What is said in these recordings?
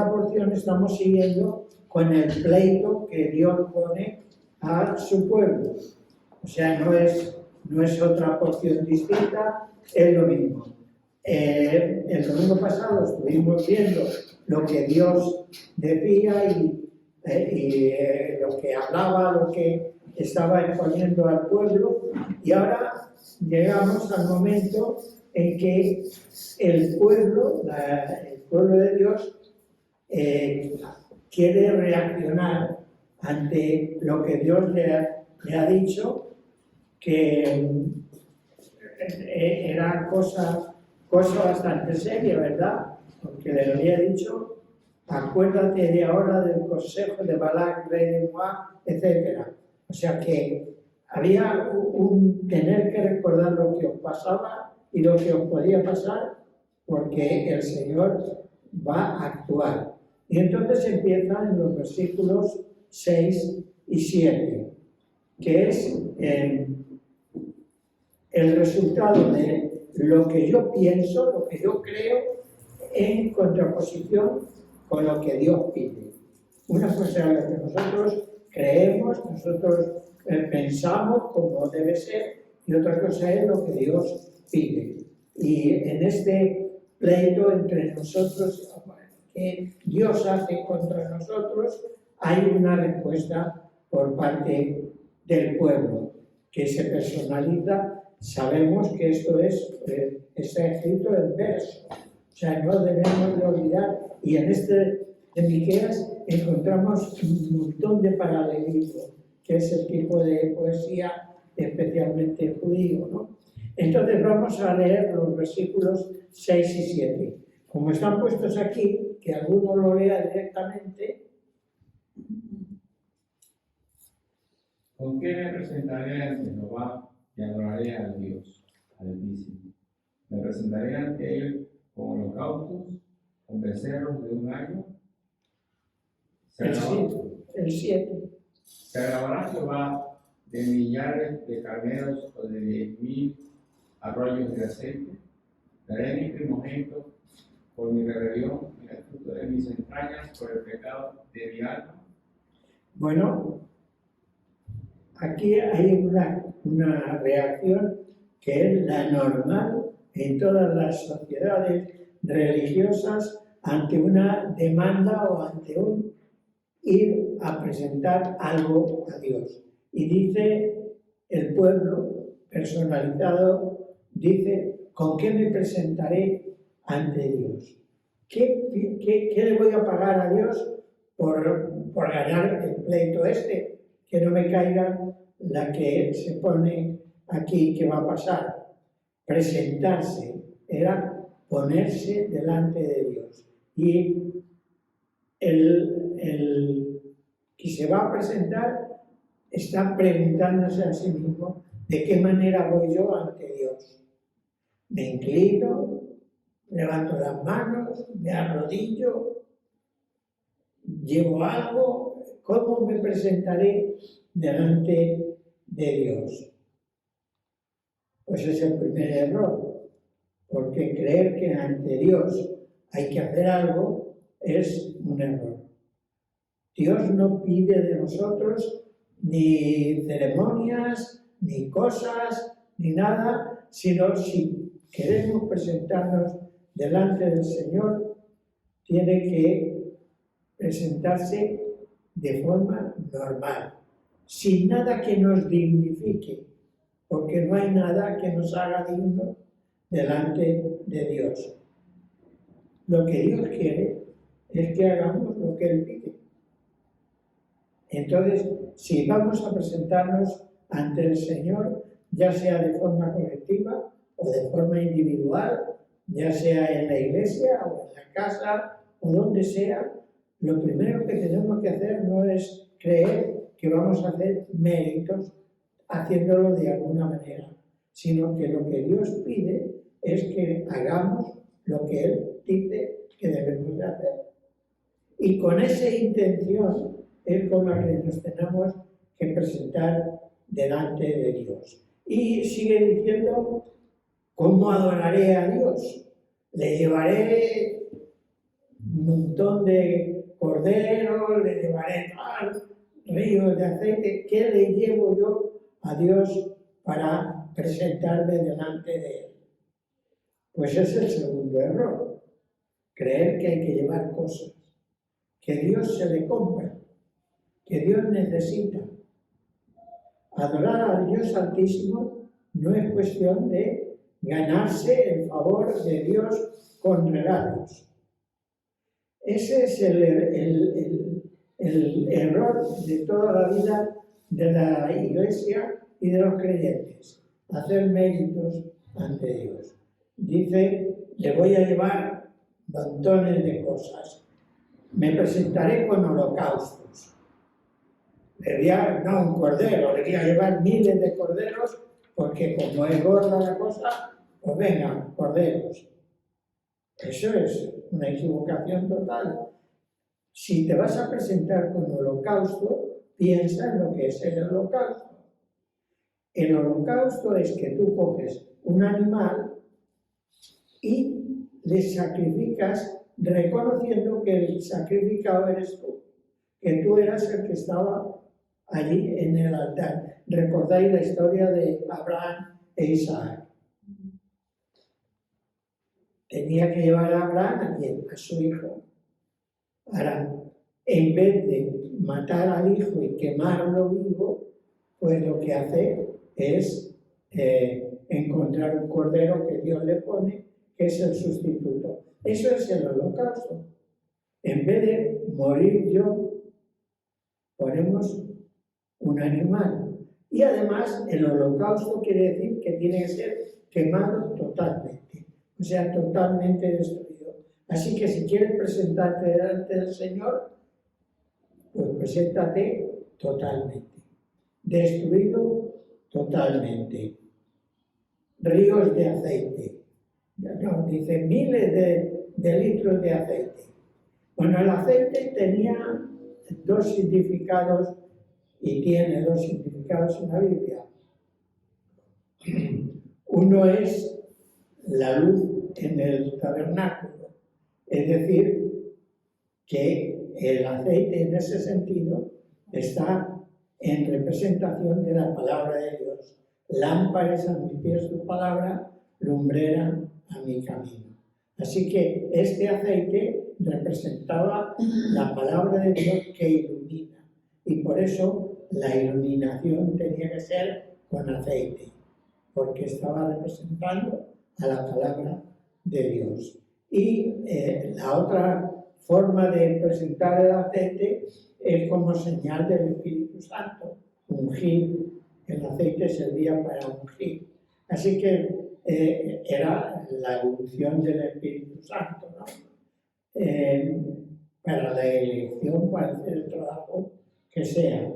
esta porción estamos siguiendo con el pleito que Dios pone a su pueblo. O sea, no es otra porción distinta, es lo mismo. El domingo pasado estuvimos viendo lo que Dios decía y lo que hablaba, lo que estaba exponiendo al pueblo, y ahora llegamos al momento en que el pueblo de Dios quiere reaccionar ante lo que Dios le ha dicho, que era cosa bastante seria, ¿verdad? Porque le había dicho: acuérdate de ahora del consejo de Balac, rey de Moab, etc. O sea que había un tener que recordar lo que os pasaba y lo que os podía pasar, porque el Señor va a actuar. Y entonces empieza en los versículos 6 y 7, que es el resultado de lo que yo pienso, lo que yo creo, en contraposición con lo que Dios pide. Una cosa es lo que nosotros creemos, nosotros pensamos como debe ser, y otra cosa es lo que Dios pide. Y en este pleito entre nosotros, que Dios hace contra nosotros, hay una respuesta por parte del pueblo, que se personaliza. Sabemos que esto está escrito en verso, o sea, no debemos de olvidar, y en este de Miqueas encontramos un montón de paralelismo, que es el tipo de poesía especialmente judío, ¿no? Entonces vamos a leer los versículos 6 y 7. Como están puestos aquí, que alguno lo lea directamente. ¿Con qué me presentaré ante Jehová y adoraré a Dios Altísimo? Me presentaré ante Él con holocaustos, con becerros de un año. El 7. Se alabará Jehová de millares de carneros o de 10,000 arroyos de aceite. Daré mi primogénito por mi rebelión y el fruto de mis entrañas por el pecado de mi alma. Bueno, aquí hay una reacción que es la normal en todas las sociedades religiosas ante una demanda o ante un ir a presentar algo a Dios. Y dice el pueblo personalizado, dice: ¿con qué me presentaré ante Dios? ¿Qué le voy a pagar a Dios por ganar el pleito este? Que no me caiga la que se pone aquí que va a pasar. Presentarse era ponerse delante de Dios. Y el que se va a presentar está preguntándose a sí mismo: ¿de qué manera voy yo ante Dios? ¿Me inclino? ¿Levanto las manos? ¿Me arrodillo? ¿Llevo algo? ¿Cómo me presentaré delante de Dios? Pues es el primer error, porque creer que ante Dios hay que hacer algo es un error. Dios no pide de nosotros ni ceremonias, ni cosas, ni nada, sino si queremos presentarnos delante del Señor, tiene que presentarse de forma normal, sin nada que nos dignifique, porque no hay nada que nos haga dignos delante de Dios. Lo que Dios quiere es que hagamos lo que Él pide. Entonces, si vamos a presentarnos ante el Señor, ya sea de forma colectiva o de forma individual, ya sea en la iglesia o en la casa o donde sea, lo primero que tenemos que hacer no es creer que vamos a hacer méritos haciéndolo de alguna manera, sino que lo que Dios pide es que hagamos lo que Él dice que debemos de hacer. Y con esa intención es con la que nos tenemos que presentar delante de Dios. Y sigue diciendo: ¿cómo adoraré a Dios? Le llevaré un montón de corderos, le llevaré ríos de aceite. ¿Qué le llevo yo a Dios para presentarme delante de Él? Pues es el segundo error. Creer que hay que llevar cosas, que Dios se le compra, que Dios necesita. Adorar al Dios Altísimo no es cuestión de ganarse el favor de Dios con regalos. Ese es el error de toda la vida de la Iglesia y de los creyentes, hacer méritos ante Dios. Dice, le voy a llevar montones de cosas, me presentaré con holocaustos. No un cordero, le voy a llevar miles de corderos, porque como es gorda la cosa, pues venga, corderos. Eso es una equivocación total. Si te vas a presentar con holocausto, piensa en lo que es el holocausto. El holocausto es que tú coges un animal y le sacrificas reconociendo que el sacrificado eres tú, que tú eras el que estaba allí en el altar. ¿Recordáis la historia de Abraham e Isaac? Tenía que llevar a Abraham a su hijo. Ahora, en vez de matar al hijo y quemarlo vivo, pues lo que hace es encontrar un cordero que Dios le pone, que es el sustituto. Eso es el holocausto. En vez de morir yo, ponemos un animal. Y además, el holocausto quiere decir que tiene que ser quemado totalmente, o sea, totalmente destruido. Así que si quieres presentarte delante del Señor, pues preséntate totalmente, destruido totalmente. Ríos de aceite. No, dice miles de litros de aceite. Bueno, el aceite tenía dos significados y tiene dos significados en la Biblia. Uno es la luz en el tabernáculo, es decir, que el aceite en ese sentido está en representación de la palabra de Dios. Lámpara es a mis pies tu palabra, lumbrera a mi camino. Así que este aceite representaba la palabra de Dios que ilumina, y por eso la iluminación tenía que ser con aceite, porque estaba representando a la palabra de Dios. Y la otra forma de presentar el aceite es como señal del Espíritu Santo, ungir. El aceite servía para ungir. Así que era la unción del Espíritu Santo, ¿no? Para la elección, para hacer el trabajo que sea.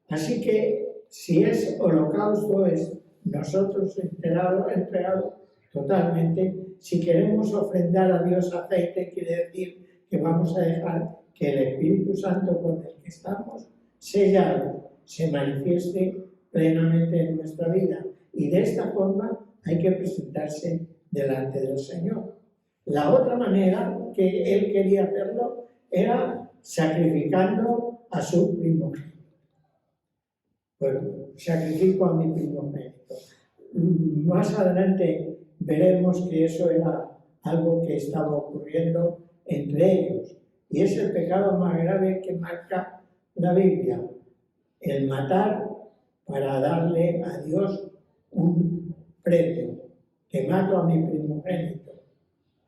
Así que si es holocausto, es nosotros entregados totalmente. Si queremos ofrendar a Dios aceite, quiere decir que vamos a dejar que el Espíritu Santo con el que estamos sellado se manifieste plenamente en nuestra vida. Y de esta forma hay que presentarse delante del Señor. La otra manera que él quería hacerlo era sacrificando a su primogénito. Bueno, sacrifico a mi primogénito. Más adelante veremos que eso era algo que estaba ocurriendo entre ellos. Y es el pecado más grave que marca la Biblia, el matar para darle a Dios un premio. Que mato a mi primogénito.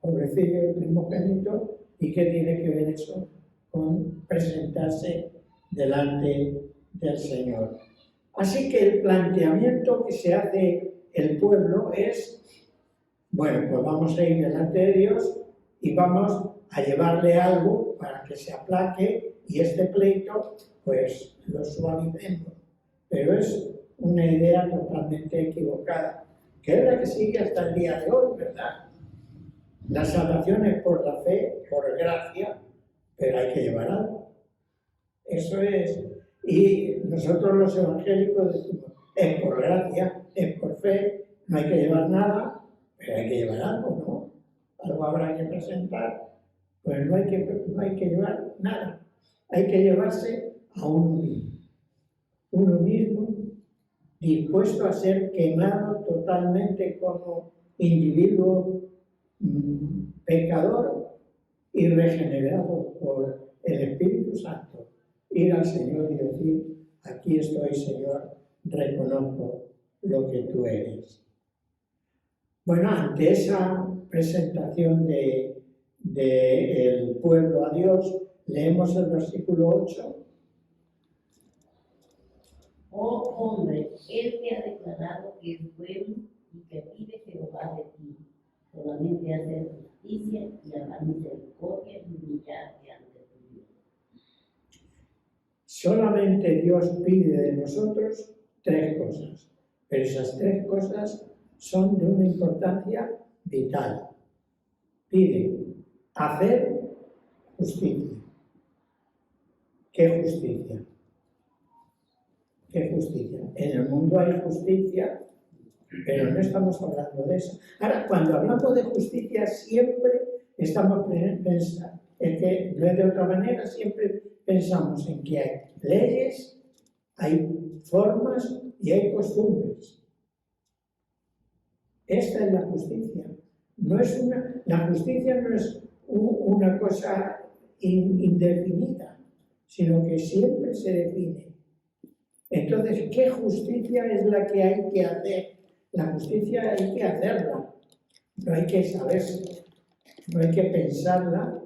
Pobrecillo el primogénito, ¿y qué tiene que ver eso con presentarse delante del Señor? Así que el planteamiento que se hace el pueblo es, bueno, pues vamos a ir delante de Dios y vamos a llevarle algo para que se aplaque y este pleito, pues lo suavicemos. Pero es una idea totalmente equivocada, que es la que sigue hasta el día de hoy, ¿verdad? La salvación es por la fe, por gracia, pero hay que llevar algo. Eso es. Y nosotros los evangélicos decimos, es por gracia, es por fe, no hay que llevar nada, pero hay que llevar algo, ¿no? Algo habrá que presentar. Pues no hay que llevar nada. Hay que llevarse a uno mismo. Uno mismo dispuesto a ser quemado totalmente como individuo pecador y regenerado por el Espíritu Santo. Ir al Señor y decir: aquí estoy, Señor, reconozco lo que tú eres. Bueno, ante esa presentación del pueblo a Dios, leemos el versículo 8. Oh hombre, él te ha declarado que es bueno y que pide Jehová de ti, solamente hacer justicia y amar misericordia y humillarte ante tu Dios. Solamente Dios pide de nosotros 3 cosas, pero esas 3 cosas son de una importancia vital. Pide hacer justicia. ¿Qué justicia? ¿Qué justicia? En el mundo hay justicia, pero no estamos hablando de eso. Ahora, cuando hablamos de justicia, siempre estamos pensando, es que no es de otra manera, siempre pensamos en que hay leyes, hay formas y hay costumbres. Esta es la justicia. La justicia no es una cosa indefinida, sino que siempre se define. Entonces, ¿qué justicia es la que hay que hacer? La justicia hay que hacerla, no hay que saberla, no hay que pensarla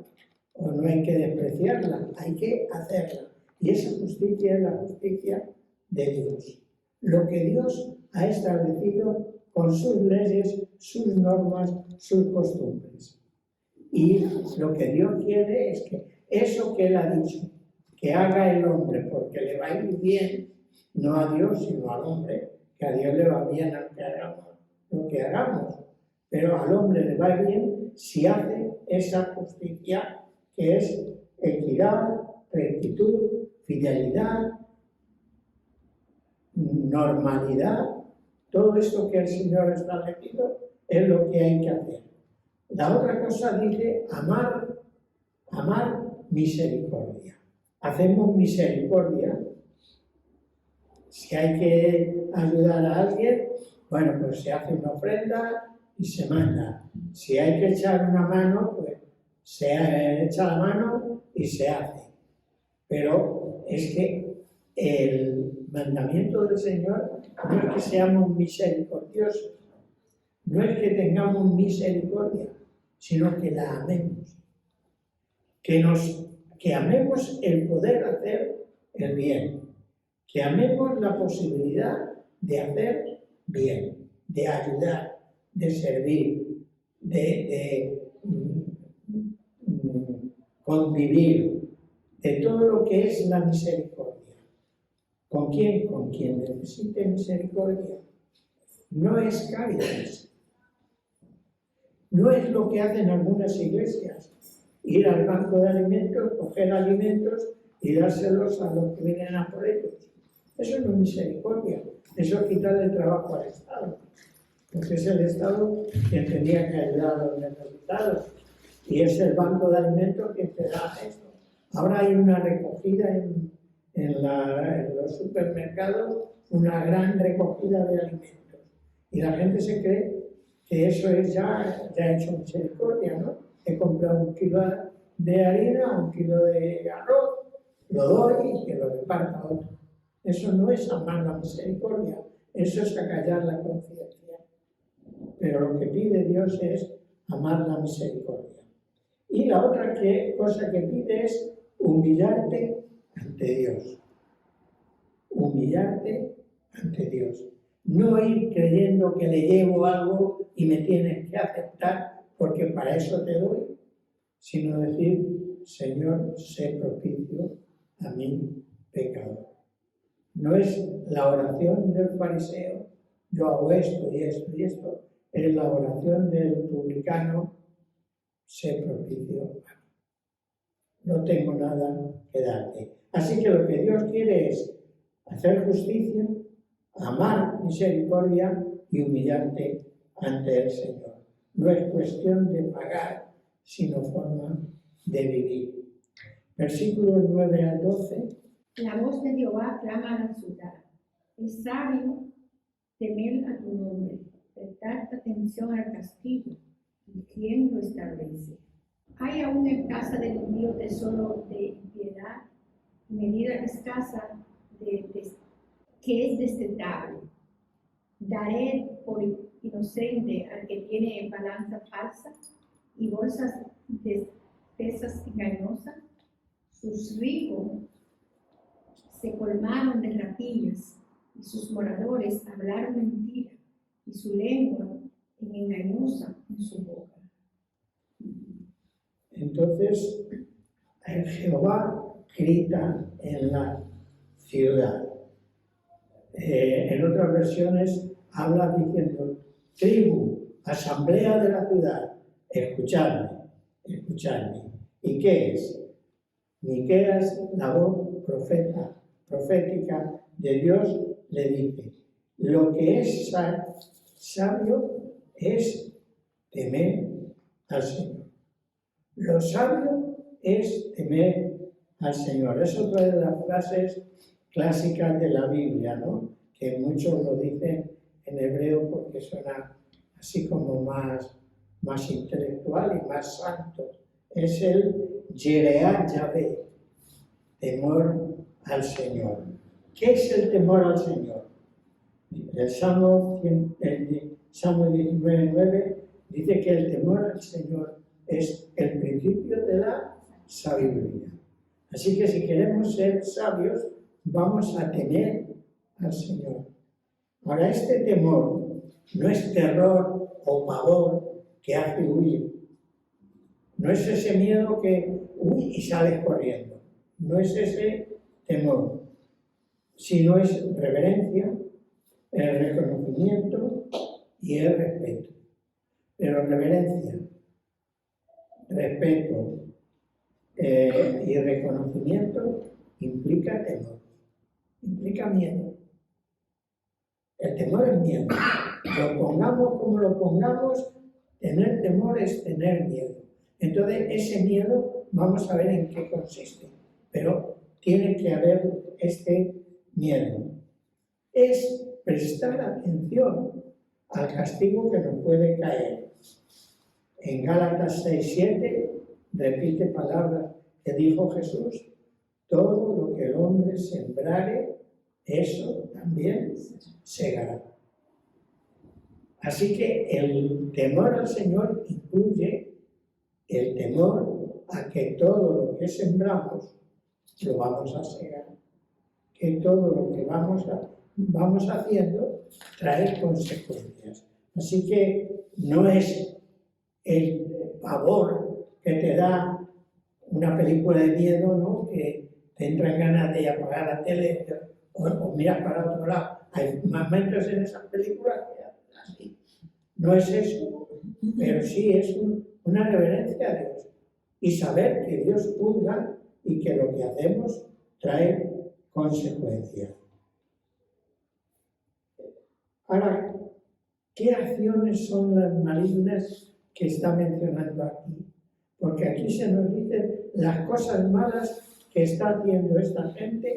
o no hay que despreciarla, hay que hacerla. Y esa justicia es la justicia de Dios. Lo que Dios ha establecido con sus leyes, sus normas, sus costumbres. Y lo que Dios quiere es que eso que Él ha dicho, que haga el hombre porque le va a ir bien, no a Dios, sino al hombre, que a Dios le va bien aunque hagamos lo que hagamos, pero al hombre le va bien si hace esa justicia que es equidad, rectitud, fidelidad, normalidad. Todo esto que el Señor ha establecido es lo que hay que hacer. La otra cosa dice amar misericordia. Hacemos misericordia. Si hay que ayudar a alguien, bueno, pues se hace una ofrenda y se manda. Si hay que echar una mano, pues se echa la mano y se hace. Pero es que el mandamiento del Señor no es que seamos misericordiosos, no es que tengamos misericordia, sino que la amemos. Que amemos el poder hacer el bien. Que amemos la posibilidad de hacer bien, de ayudar, de servir, de convivir, de todo lo que es la misericordia. ¿Con quién? Con quien necesite misericordia. No es Cáritas. No es lo que hacen algunas iglesias, ir al banco de alimentos, coger alimentos y dárselos a los que vienen a por ellos. Eso no es misericordia, eso es quitarle trabajo al Estado, porque es el Estado quien tenía que ayudar a los necesitados y es el banco de alimentos quien te da esto. Ahora hay una recogida en los supermercados, una gran recogida de alimentos y la gente se cree que eso es ya hecho misericordia, ¿no? He comprado 1 kilo de harina, 1 kilo de arroz, lo doy y que lo reparta a otro. Eso no es amar la misericordia, eso es acallar la conciencia. Pero lo que pide Dios es amar la misericordia. Y la otra cosa que pide es humillarte ante Dios. Humillarte ante Dios. No ir creyendo que le llevo algo y me tienes que aceptar porque para eso te doy, sino decir: Señor, sé propicio a mi pecador. No es la oración del fariseo, yo hago esto y esto y esto, es la oración del publicano: sé propicio a mí. No tengo nada que darte. Así que lo que Dios quiere es hacer justicia, amar misericordia y humillarte ante el Señor. No es cuestión de pagar, sino forma de vivir. Versículos 9 al 12. La voz de Jehová clama a la ciudad. Es sabio temer a tu nombre, prestar atención al castigo, y quién lo establece. Hay aún en casa del impío tesoro de piedad, medida escasa que es detestable. Daré por inocente al que tiene balanza falsa y bolsas de pesas engañosas. Sus ricos se colmaron de rapiñas y sus moradores hablaron mentira y su lengua en engañosa en su boca. Entonces, Jehová grita en la ciudad. En otras versiones habla diciendo: tribu, asamblea de la ciudad, escuchadme, escuchadme. ¿Y qué es? Miqueas, la voz profética de Dios, le dice: lo que es sabio es temer al Señor. Lo sabio es temer al Señor. Es otra de las frases clásicas de la Biblia, ¿no? Que muchos lo dicen en hebreo porque suena así como más intelectual y más santo. Es el Yereat Yahvé, temor al Señor. ¿Qué es el temor al Señor? El Salmo 19:9 dice que el temor al Señor es el principio de la sabiduría. Así que si queremos ser sabios, vamos a temer al Señor. Ahora, este temor no es terror o pavor que hace huir. No es ese miedo que huye y sales corriendo. No es ese temor, sino es reverencia, el reconocimiento y el respeto. Pero reverencia, respeto y reconocimiento implica temor, implica miedo. El temor es miedo. Lo pongamos como lo pongamos, tener temor es tener miedo. Entonces, ese miedo, vamos a ver en qué consiste. Pero tiene que haber este miedo. Es prestar atención al castigo que nos puede caer. En Gálatas 6:7 repite palabras que dijo Jesús: todo lo que el hombre sembrare, eso también segará. Así que el temor al Señor incluye el temor a que todo lo que sembramos lo vamos a segar, que todo lo que vamos haciendo trae consecuencias. Así que no es el pavor que te da una película de miedo, ¿no? Que te entran ganas de apagar la tele o miras para otro lado. Hay momentos en esas películas que así. No es eso, pero sí es una reverencia a Dios y saber que Dios juzga y que lo que hacemos trae consecuencias. Ahora, ¿qué acciones son las malignas que está mencionando aquí? Porque aquí se nos dicen las cosas malas que está haciendo esta gente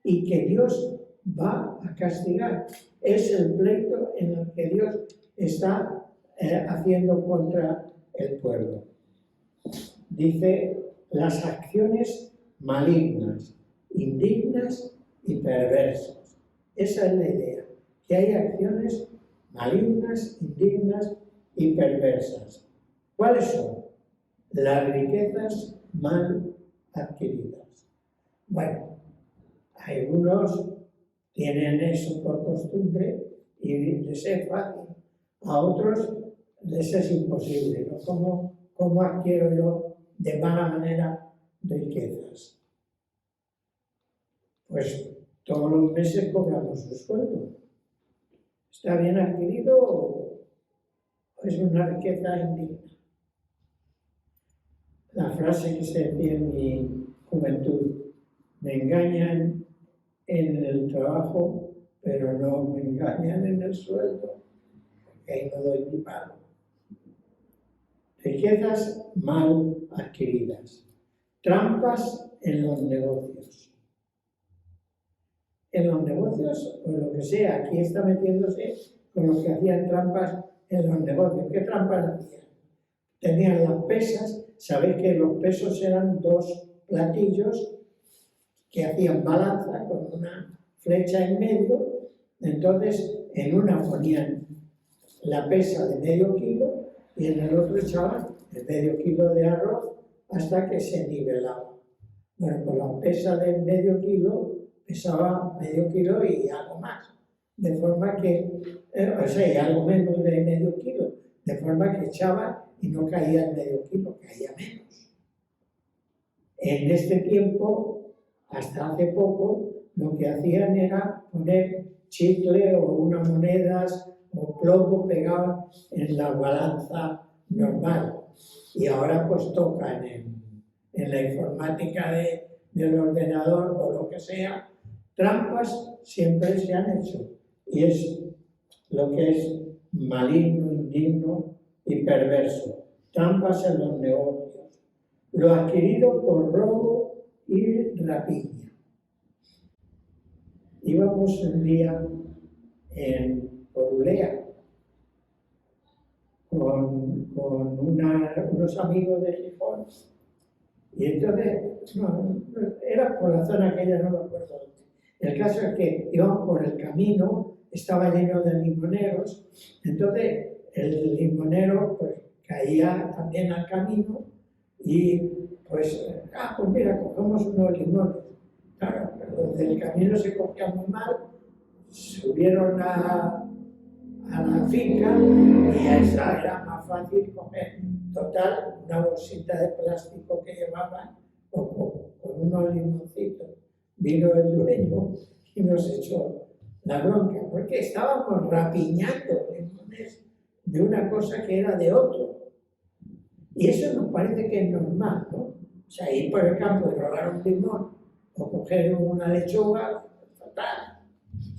y que Dios va a castigar. Es el pleito en el que Dios está haciendo contra el pueblo. Dice las acciones malignas, indignas y perversas. Esa es la idea, que hay acciones malignas, indignas y perversas. ¿Cuáles son? Las riquezas mal adquiridas. Bueno, algunos tienen eso por costumbre y les es fácil. A otros les es imposible, ¿no? ¿Cómo adquiero yo de mala manera riquezas? Pues todos los meses cobramos un sueldo. ¿Está bien adquirido o es una riqueza indigna? La frase que se decía en mi juventud: me engañan en el trabajo, pero no me engañan en el sueldo, porque ahí no doy ni pago. Riquezas mal adquiridas. Trampas en los negocios. En los negocios, o lo que sea, aquí está metiéndose con los que hacían trampas en los negocios. ¿Qué trampas hacían? Tenían las pesas, sabéis que los pesos eran dos platillos que hacían balanza con una flecha en medio, entonces en una ponían la pesa de medio kilo y en el otro echaban el medio kilo de arroz hasta que se nivelaba. Bueno, pues la pesa de medio kilo pesaba medio kilo y algo más, de forma que, o sea, y algo menos de medio kilo, de forma que echaba y no caía el medio kilo, caía menos. En este tiempo, hasta hace poco, lo que hacían era poner chicle o unas monedas o plomo pegado en la balanza normal. Y ahora pues tocan en la informática del ordenador o lo que sea. Trampas siempre se han hecho. Y es lo que es maligno, indigno y perverso. Trampas en los negocios. Lo adquirido por robo y rapiña. Íbamos un día en Corulea con unos amigos de Gijón y entonces, no, era por la zona aquella, no me acuerdo dónde. El caso es que íbamos por el camino, estaba lleno de limoneros, entonces el limonero pues caía también al camino y pues mira, cogemos unos limones. Claro, los del camino se cogían muy mal, subieron a la finca y a esa era más fácil coger. Total, una bolsita de plástico que llevaban con unos limoncitos. Vino el dueño y nos echó la bronca, porque estábamos rapiñando limones de una cosa que era de otro. Y eso nos parece que es normal, ¿no? O sea, ir por el campo y robar un limón o coger una lechuga, total.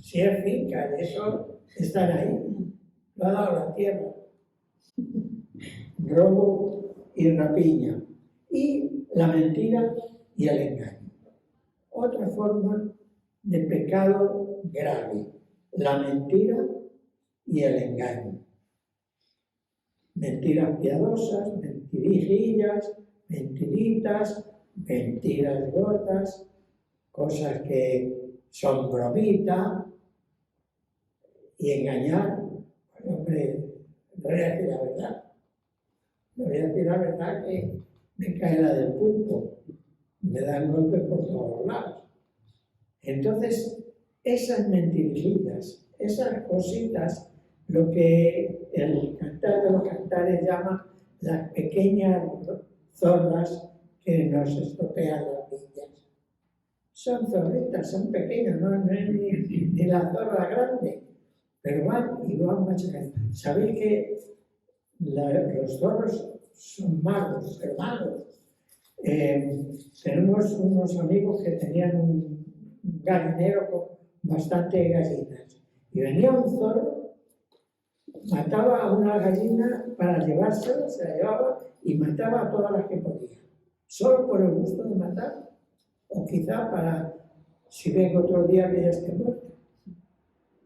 Si es finca, y eso están ahí. Lo ha dado la tierra. Robo y rapiña. Y la mentira y el engaño. Otra forma de pecado grave. La mentira y el engaño. Mentiras piadosas, mentirijillas, mentiritas, mentiras gordas, cosas que son bromita, y engañar. Pues, hombre, no voy a decir la verdad. No voy a decir la verdad que me cae la del pulpo. Me dan golpes por todos lados. Entonces, esas mentirijillas, esas cositas, lo que el Cantar de los Cantares llama las pequeñas zorras que nos estropean las viñas. Son zorritas, son pequeñas, no es ni la zorra grande, pero van y van machacando. Sabéis que los zorros son magos, hermanos. Tenemos unos amigos que tenían un gallinero con bastante gallinas. Y venía un zorro, mataba a una gallina para llevársela, se la llevaba y mataba a todas las que podía. Solo por el gusto de matar, o quizá para, si vengo otro día, que ya esté muerta.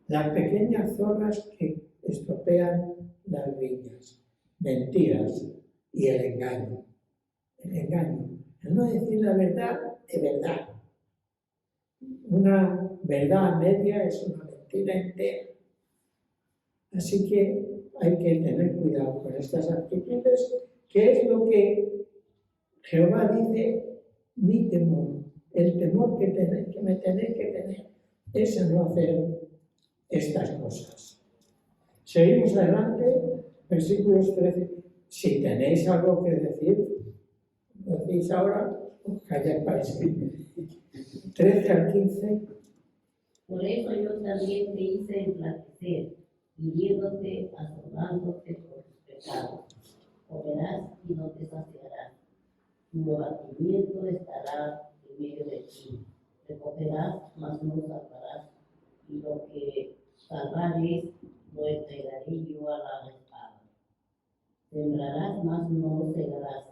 Las pequeñas zorras que estropean las viñas, mentiras y el engaño. El engaño, el no decir la verdad de verdad. Una verdad media es una mentira entera. Así que hay que tener cuidado con estas actitudes, que es lo que Jehová dice, mi temor, el temor que me tenéis que tener es a no hacer estas cosas. Seguimos adelante, versículos 13. Si tenéis algo que decir, lo decís ahora, calláis para escribir. 13 al 15. Por eso yo también te hice enflaquecer, hiriéndote, azotándote por tus pecados. Comerás y no te saciarás. Tu abatimiento estará en medio de ti. Recogerás, mas no salvarás. Y lo que salvares lo entregaré yo a la espada. Sembrarás, mas no segarás.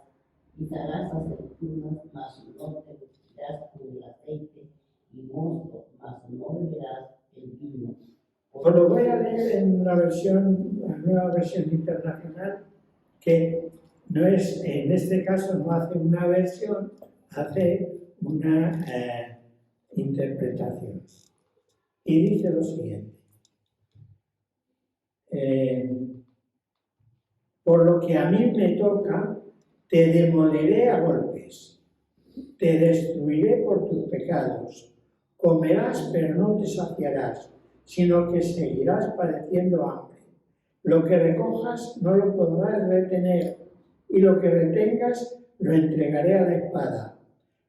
Quizás aceitunas, mas no te vestirás con el aceite, y mosto, mas no beberás el vino. Os lo voy a leer en la nueva versión internacional, que no es, en este caso no hace una versión, hace una interpretación. Y dice lo siguiente. Por lo que a mí me toca, te demoleré a golpes, te destruiré por tus pecados, comerás pero no te saciarás, sino que seguirás padeciendo hambre. Lo que recojas no lo podrás retener, y lo que retengas lo entregaré a la espada.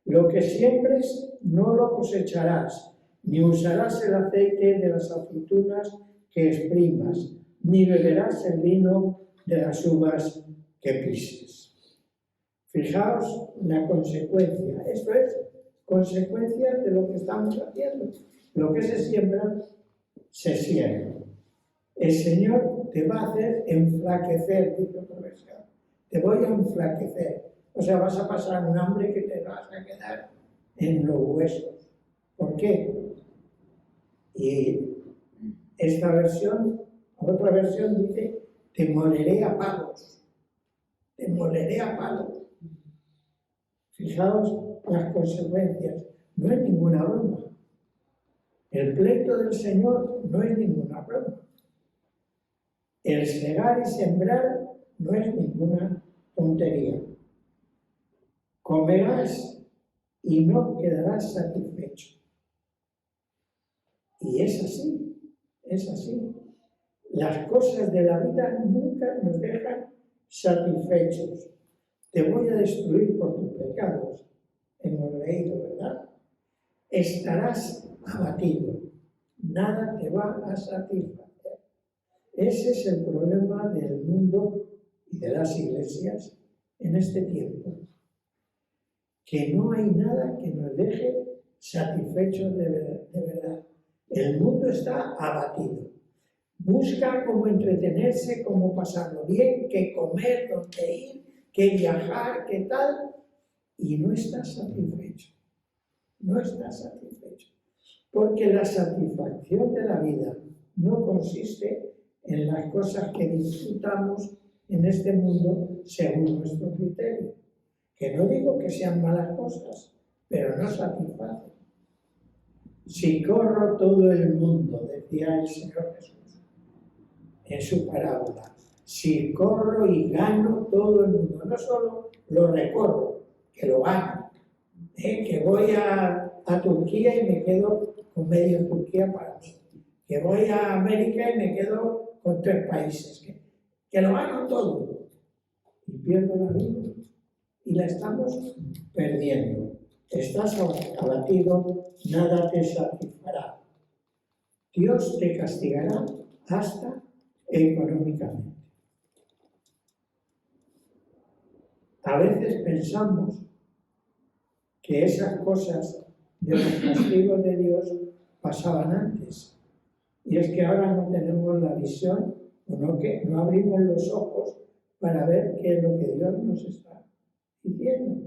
Lo que siembres no lo cosecharás, ni usarás el aceite de las aceitunas que exprimas, ni beberás el vino de las uvas que pises. Fijaos la consecuencia. Esto es consecuencia de lo que estamos haciendo. Lo que se siembra, se siembra. El Señor te va a hacer enflaquecer, dice otra versión. Te voy a enflaquecer. O sea, vas a pasar un hambre que te vas a quedar en los huesos. ¿Por qué? Y esta versión, otra versión dice, te moleré a palos. Te moleré a palos. Fijaos las consecuencias. No es ninguna broma. El pleito del Señor no es ninguna broma. El segar y sembrar no es ninguna tontería. Comerás y no quedarás satisfecho. Y es así, es así. Las cosas de la vida nunca nos dejan satisfechos. Te voy a destruir por tus pecados. Hemos leído, ¿verdad? Estarás abatido. Nada te va a satisfacer. Ese es el problema del mundo y de las iglesias en este tiempo. Que no hay nada que nos deje satisfechos de verdad. El mundo está abatido. Busca cómo entretenerse, cómo pasarlo bien, qué comer, dónde ir, qué viajar, qué tal, y no está satisfecho. No está satisfecho. Porque la satisfacción de la vida no consiste en las cosas que disfrutamos en este mundo según nuestro criterio. Que no digo que sean malas cosas, pero no satisfacen. Si corro todo el mundo, decía el Señor Jesús en su parábola, si corro y gano todo el mundo, no solo lo recorro, que lo gano, que voy a Turquía y me quedo con medio Turquía para mí, que voy a América y me quedo con 3 países, que lo gano todo y pierdo la vida y la estamos perdiendo. Estás abatido, nada te satisfará. Dios te castigará hasta económicamente. A veces pensamos que esas cosas de los castigos de Dios pasaban antes. Y es que ahora no tenemos la visión, o no abrimos los ojos para ver qué es lo que Dios nos está diciendo.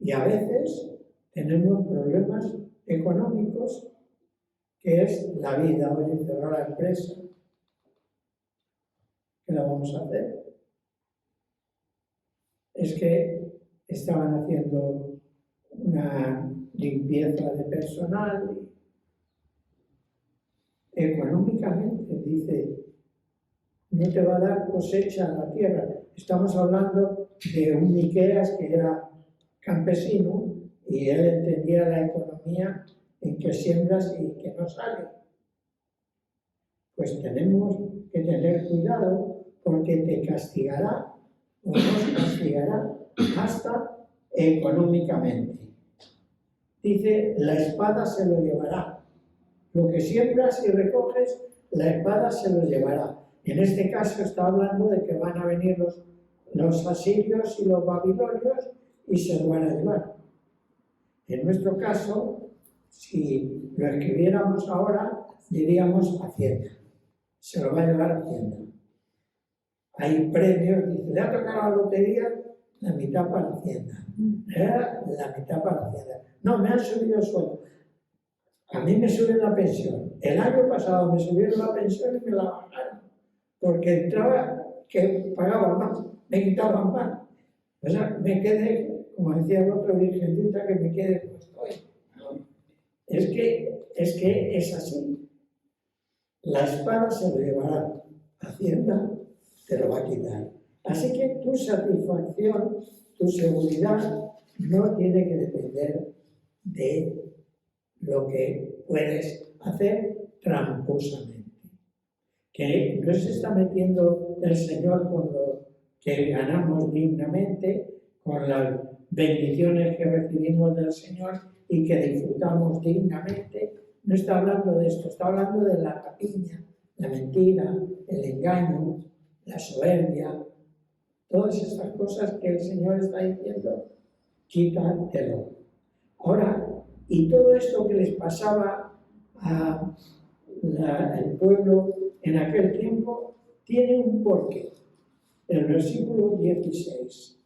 Y a veces tenemos problemas económicos, que es la vida. Hoy cerró la empresa. ¿Qué la vamos a hacer? Es que estaban haciendo una limpieza de personal. Económicamente, dice, no te va a dar cosecha a la tierra. Estamos hablando de un Miqueas que era campesino y él entendía la economía en que siembras y que no sale. Pues tenemos que tener cuidado porque te castigará o nos castigará hasta económicamente. Dice, la espada se lo llevará. Lo que siembras y recoges, la espada se lo llevará. En este caso está hablando de que van a venir los asirios y los babilonios y se lo van a llevar. En nuestro caso, si lo escribiéramos ahora, diríamos Hacienda. Se lo va a llevar Hacienda. Hay premios, dice, le ha tocado la lotería la mitad para Hacienda. Era la mitad para Hacienda. No, me han subido el sueldo. A mí me suben la pensión. El año pasado me subieron la pensión y me la bajaron. Porque entraba que pagaba más, me quitaban más. O sea, me quedé, como decía el otro, virgencita, que me quede como estoy. Es que es así. La espada se lo llevará. Hacienda te lo va a quitar. Así que tu satisfacción, tu seguridad, no tiene que depender de lo que puedes hacer tramposamente. Que no se está metiendo el Señor con lo que ganamos dignamente, con las bendiciones que recibimos del Señor y que disfrutamos dignamente. No está hablando de esto, está hablando de la rapiña, la mentira, el engaño, la soberbia, todas estas cosas que el Señor está diciendo, quítatelo. Ahora, y todo esto que les pasaba al pueblo en aquel tiempo tiene un porqué. El versículo 16.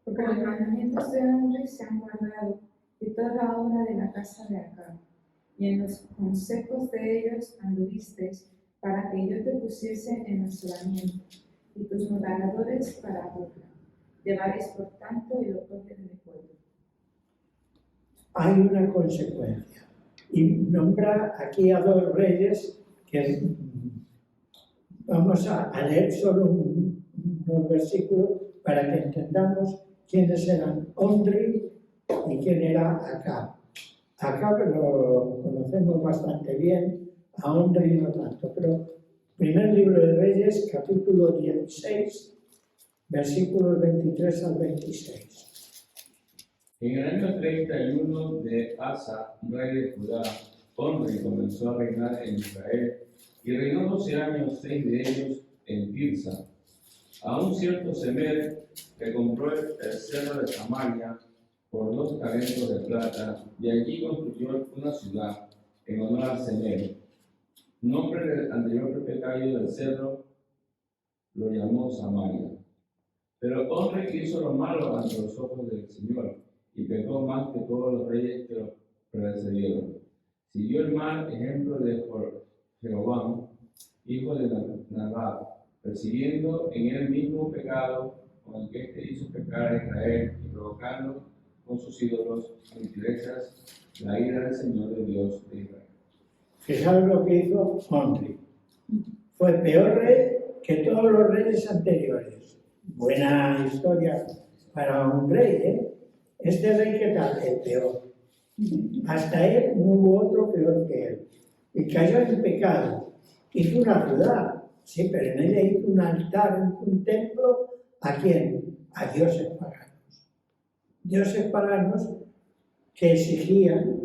Porque los mandamientos de hombre se han guardado de toda la obra de la casa de Acab, y en los consejos de ellos anduvisteis, para que yo te pusiese en asolamiento, y tus moderadores para burla. Llevaréis por tanto el oprobio de mi pueblo. Hay una consecuencia. Y nombra aquí a dos reyes que vamos a leer solo unos versículos para que entendamos quiénes eran Omri y quién era Acab. Acab lo conocemos bastante bien, a Omri no tanto, pero primer libro de Reyes, capítulo 16, versículos 23 al 26. En el año 31 de Asa, rey de Judá, Omri comenzó a reinar en Israel, y reinó 12 años, 6 de ellos en Tirsa. A un cierto Semer, que compró el cerro de Samaria por 2 talentos de plata, y allí construyó una ciudad en honor a Semer. Nombre del anterior propietario del cerro lo llamó Samaria. Pero Omri hizo lo malo ante los ojos del Señor, y pecó más que todos los reyes que lo precedieron. Siguió el mal ejemplo de Jeroboam, hijo de Nabat, persiguiendo en él mismo pecado con el que éste hizo pecar a Israel, y provocando con sus ídolos enterezas la ira del Señor de Dios de Israel. Fijaros lo que hizo Omri. Fue peor rey que todos los reyes anteriores. Buena historia para un rey, ¿eh? Este rey, ¿qué tal? El peor. Hasta él no hubo otro peor que él. Y cayó en pecado. Hizo una ciudad, sí, pero en ella hizo un altar, un templo. ¿A quién? A dioses paganos. Dioses paganos que exigían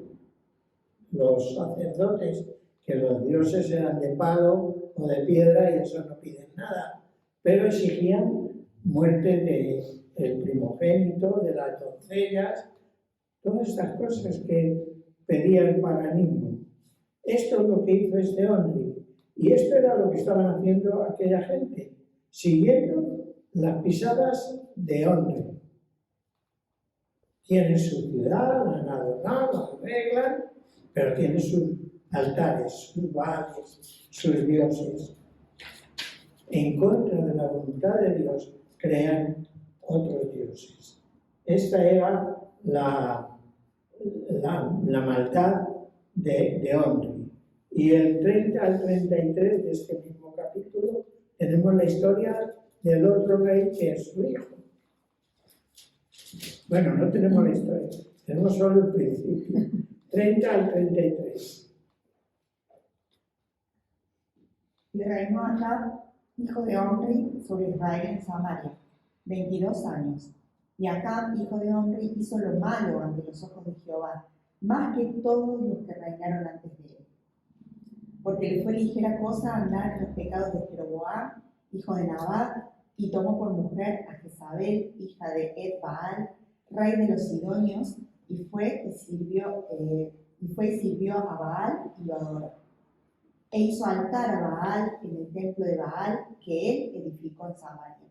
los sacerdotes que los dioses eran de palo o de piedra y eso no piden nada, pero exigían muerte del primogénito, de las doncellas, todas estas cosas que pedía el paganismo. Esto es lo que hizo este hombre, y esto era lo que estaban haciendo aquella gente, siguiendo las pisadas de hombre. Tienen su ciudad, la han adornado, la arreglan, pero tienen sus altares, sus baales, sus dioses. En contra de la voluntad de Dios, crean otros dioses. Esta era la maldad de Omri. Y el 30 al 33 de este mismo capítulo tenemos la historia del otro rey que es su hijo. Bueno, no tenemos la historia, tenemos solo el principio. 30 al 33. Y reinó Acab, hijo de Omri, sobre Israel en Samaria, 22 años. Y Acab, hijo de Omri, hizo lo malo ante los ojos de Jehová, más que todos los que reinaron antes de él. Porque le fue ligera cosa andar en los pecados de Jeroboam, hijo de Nabat, y tomó por mujer a Jezabel, hija de Ed-Baal, rey de los Sidonios, y fue y sirvió a Baal y lo adoró. E hizo altar a Baal en el templo de Baal que él edificó en Samaria.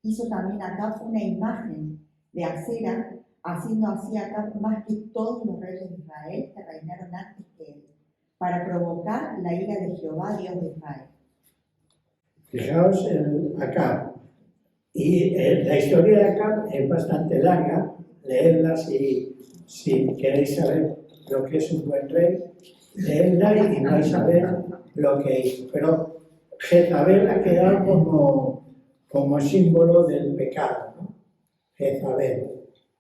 Hizo también Acab una imagen de Acera, haciendo así Acab más que todos los reyes de Israel que reinaron antes que él, para provocar la ira de Jehová, Dios de Israel. Fijaos en Acab. Y la historia de Acab es bastante larga, leedla si queréis saber lo que es un buen rey, leedla y vais a ver lo que hizo. Pero Jezabel ha quedado como símbolo del pecado, ¿no? Jezabel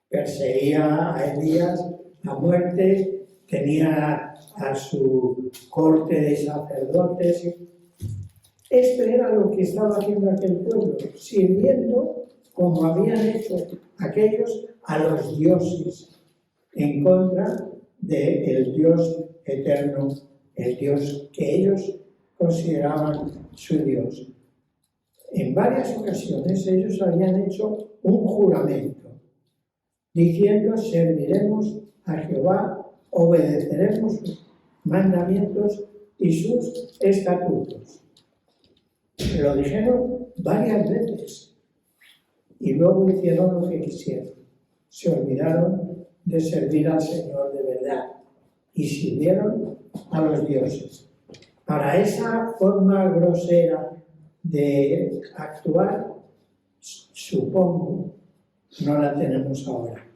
perseguía a Elías a muerte, tenía a su corte de sacerdotes. Esto era lo que estaba haciendo aquel pueblo, sirviendo como habían hecho aquellos a los dioses, en contra del Dios eterno, el Dios que ellos consideraban su Dios. En varias ocasiones ellos habían hecho un juramento, diciendo: serviremos a Jehová, obedeceremos sus mandamientos y sus estatutos. Lo dijeron varias veces y luego hicieron lo que quisieron. Se olvidaron de servir al Señor de verdad y sirvieron a los dioses. Para esa forma grosera de actuar, supongo, no la tenemos ahora.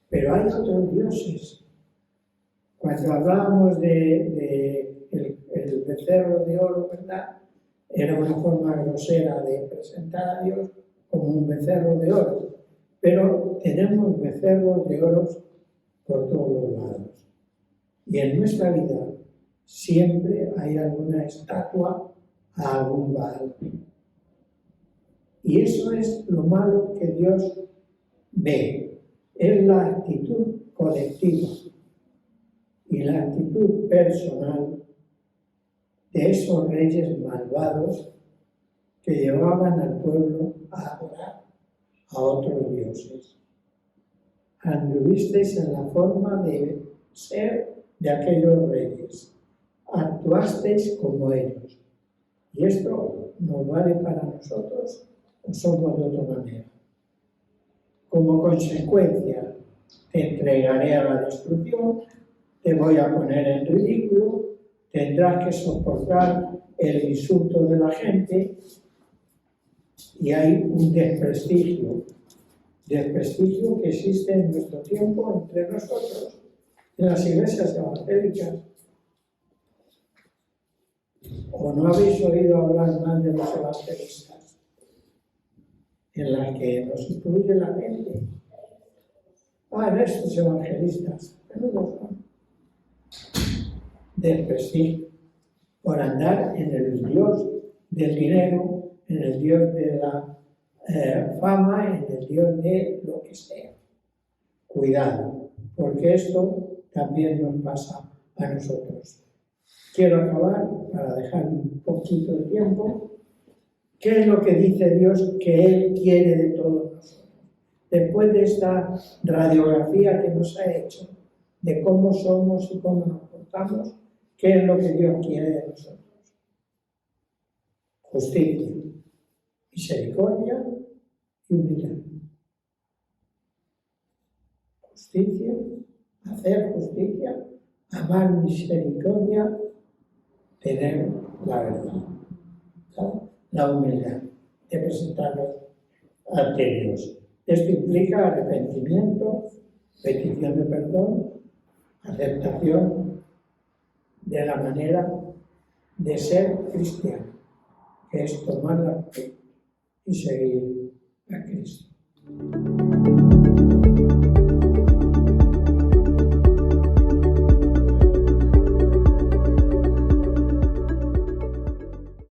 Pero hay otros dioses. Cuando hablábamos el becerro de oro, ¿verdad? Era una forma grosera de presentar a Dios como un becerro de oro. Pero tenemos becerros de oro por todos los lados. Y en nuestra vida siempre hay alguna estatua a algún Baal. Y eso es lo malo que Dios ve. Es la actitud colectiva y la actitud personal de esos reyes malvados que llevaban al pueblo a adorar a otros dioses. Anduvisteis en la forma de ser de aquellos reyes, actuasteis como ellos. ¿Y esto nos vale para nosotros o somos de otra manera? Como consecuencia, te entregaré a la destrucción, te voy a poner en ridículo, tendrás que soportar el insulto de la gente y hay un desprestigio que existe en nuestro tiempo entre nosotros, en las iglesias evangélicas. ¿O no habéis oído hablar mal de los evangelistas? En la que nos incluye la gente. Estos evangelistas, menudos son. Desprestigio, por andar en el Dios del dinero, en el Dios de la fama, en el Dios de lo que sea. Cuidado, porque esto también nos pasa a nosotros. Quiero acabar, para dejar un poquito de tiempo, ¿qué es lo que dice Dios que Él quiere de todos nosotros? Después de esta radiografía que nos ha hecho, de cómo somos y cómo nos portamos, ¿qué es lo que Dios quiere de nosotros? Justicia, misericordia y humildad. Justicia, hacer justicia, amar misericordia, tener la verdad. ¿Sabes? La humildad de presentarnos ante Dios. Esto implica arrepentimiento, petición de perdón, aceptación de la manera de ser cristiano, que es tomar la fe y seguir a Cristo.